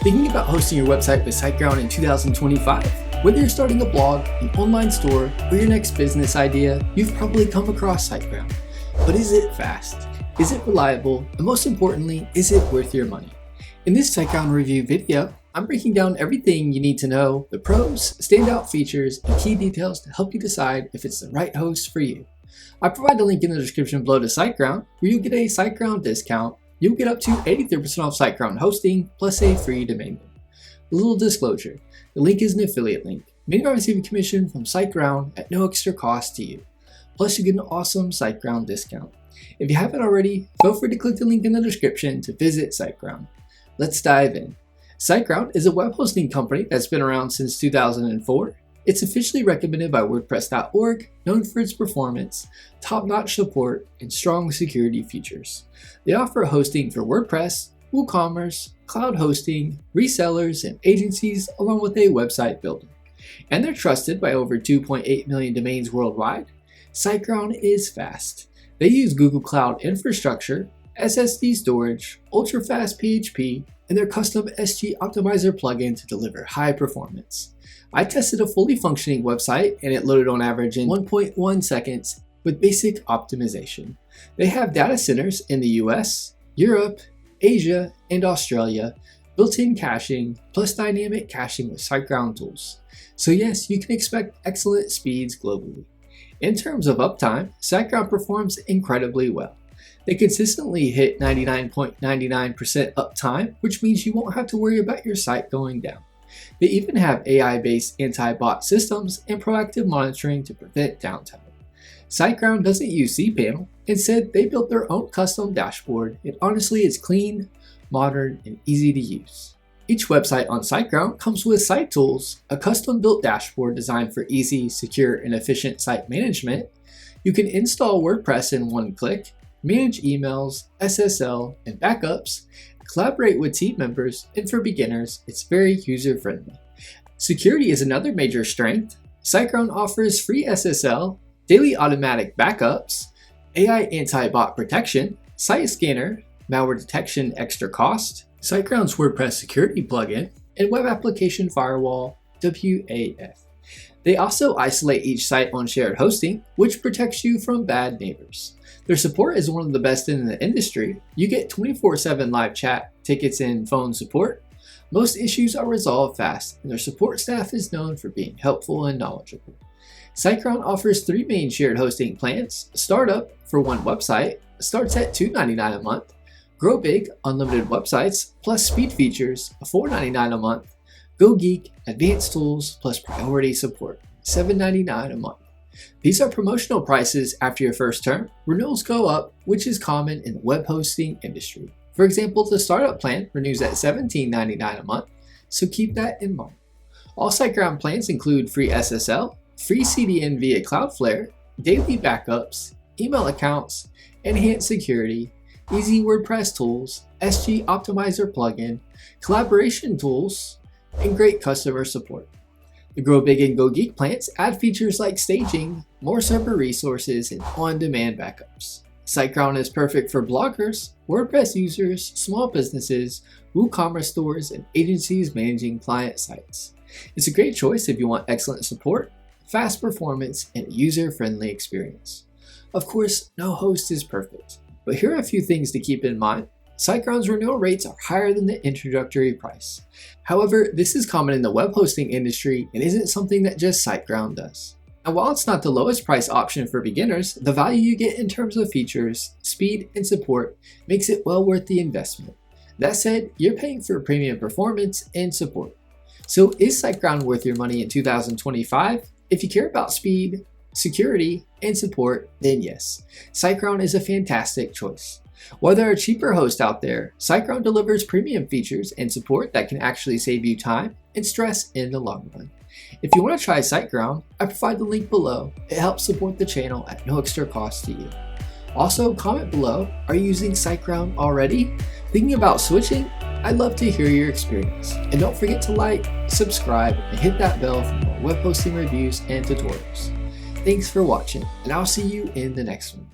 Thinking about hosting your website with SiteGround in 2025? Whether you're starting a blog, an online store, or your next business idea, you've probably come across SiteGround. But is it fast? Is it reliable? And most importantly, is it worth your money? In this SiteGround review video, I'm breaking down everything you need to know, the pros, standout features, and key details to help you decide if it's the right host for you. I provide a link in the description below to SiteGround, where you'll get a SiteGround discount. You'll get up to 83% off SiteGround hosting, plus a free domain name. A little disclosure, the link is an affiliate link, meaning I receive a commission from SiteGround at no extra cost to you. Plus you get an awesome SiteGround discount. If you haven't already, feel free to click the link in the description to visit SiteGround. Let's dive in. SiteGround is a web hosting company that's been around since 2004. It's officially recommended by WordPress.org, known for its performance, top-notch support, and strong security features. They offer hosting for WordPress, WooCommerce, cloud hosting, resellers, and agencies, along with a website builder. And they're trusted by over 2.8 million domains worldwide. SiteGround is fast. They use Google Cloud infrastructure, SSD storage, ultra-fast PHP, and their custom SG Optimizer plugin to deliver high performance. I tested a fully functioning website and it loaded on average in 1.1 seconds with basic optimization. They have data centers in the US, Europe, Asia, and Australia, built-in caching, plus dynamic caching with SiteGround tools. So yes, you can expect excellent speeds globally. In terms of uptime, SiteGround performs incredibly well. They consistently hit 99.99% uptime, which means you won't have to worry about your site going down. They even have AI-based anti-bot systems and proactive monitoring to prevent downtime. SiteGround doesn't use cPanel. Instead, they built their own custom dashboard, and honestly, it's clean, modern, and easy to use. Each website on SiteGround comes with Site Tools, a custom-built dashboard designed for easy, secure, and efficient site management. You can install WordPress in one click, manage emails, SSL, and backups, collaborate with team members, and for beginners, it's very user-friendly. Security is another major strength. SiteGround offers free SSL, daily automatic backups, AI anti-bot protection, site scanner, malware detection extra cost, SiteGround's WordPress security plugin, and web application firewall, WAF. They also isolate each site on shared hosting, which protects you from bad neighbors. Their support is one of the best in the industry. You get 24/7 live chat, tickets, and phone support. Most issues are resolved fast, and their support staff is known for being helpful and knowledgeable. SiteGround offers 3 main shared hosting plans. Startup, for one website, starts at $2.99 a month. Grow Big, unlimited websites, plus speed features, $4.99 a month. Go Geek, advanced tools, plus priority support, $7.99 a month. These are promotional prices after your first term. Renewals go up, which is common in the web hosting industry. For example, the startup plan renews at $17.99 a month, so keep that in mind. All SiteGround plans include free SSL, free CDN via Cloudflare, daily backups, email accounts, enhanced security, easy WordPress tools, SG Optimizer plugin, collaboration tools, and great customer support. The Grow Big and Go Geek plans add features like staging, more server resources, and on-demand backups. SiteGround is perfect for bloggers, WordPress users, small businesses, WooCommerce stores, and agencies managing client sites. It's a great choice if you want excellent support, fast performance, and a user-friendly experience. Of course, no host is perfect, but here are a few things to keep in mind. SiteGround's renewal rates are higher than the introductory price. However, this is common in the web hosting industry and isn't something that just SiteGround does. And while it's not the lowest price option for beginners, the value you get in terms of features, speed, and support makes it well worth the investment. That said, you're paying for premium performance and support. So is SiteGround worth your money in 2025? If you care about speed, security, and support, then yes, SiteGround is a fantastic choice. While there are cheaper hosts out there, SiteGround delivers premium features and support that can actually save you time and stress in the long run. If you want to try SiteGround, I provide the link below. It helps support the channel at no extra cost to you. Also, comment below, are you using SiteGround already? Thinking about switching? I'd love to hear your experience. And don't forget to like, subscribe, and hit that bell for more web hosting reviews and tutorials. Thanks for watching, and I'll see you in the next one.